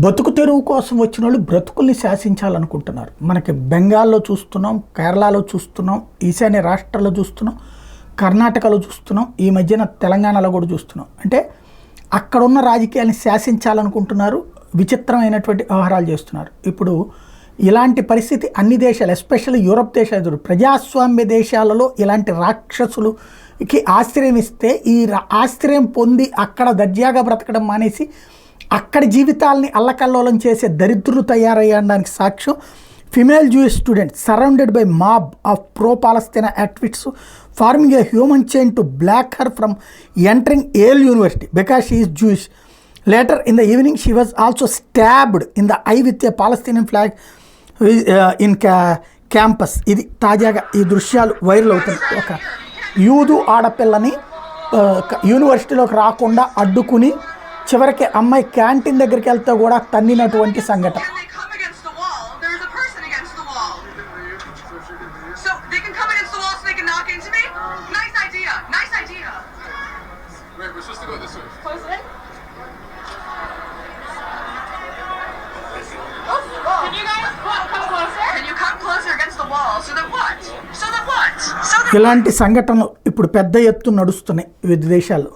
బతుకు తెరువు కోసం వచ్చిన వాళ్ళు బ్రతుకుల్ని శాసించాలనుకుంటున్నారు. మనకి బెంగాల్లో చూస్తున్నాం, కేరళలో చూస్తున్నాం, ఈశాన్య రాష్ట్రాల్లో చూస్తున్నాం, కర్ణాటకలో చూస్తున్నాం, ఈ మధ్యన తెలంగాణలో కూడా చూస్తున్నాం. అంటే అక్కడున్న రాజకీయాన్ని శాసించాలనుకుంటున్నారు, విచిత్రమైనటువంటి వ్యవహారాలు చేస్తున్నారు. ఇప్పుడు ఇలాంటి పరిస్థితి అన్ని దేశాలు, ఎస్పెషల్లీ యూరప్ దేశాలు, ప్రజాస్వామ్య దేశాలలో ఇలాంటి రాక్షసులకి ఆశ్రయం ఇస్తే ఈ ఆశ్రయం పొంది అక్కడ దర్జాగా బ్రతకడం మానేసి అక్కడి జీవితాలని అల్లకల్లోలం చేసే దరిద్రులు తయారయ్యడానికి సాక్ష్యం female Jewish student surrounded by mob of pro Palestine activists forming a human chain to block her from entering Yale university because she is Jewish. Later in the evening she was also stabbed in the eye with a Palestinian flag in campus. ఇది తాజాగా ఈ దృశ్యాలు viral అవుతున్నాయి. ఒక యూదు ఆడపిల్లని యూనివర్సిటీలోకి రాకుండా అడ్డుకుని చివరికి అమ్మాయి క్యాంటీన్ దగ్గరికి వెళ్తే కూడా తన్నినటువంటి సంఘటన. ఇలాంటి సంఘటనలు ఇప్పుడు పెద్ద ఎత్తున నడుస్తున్నాయి వివిధ దేశాల్లో.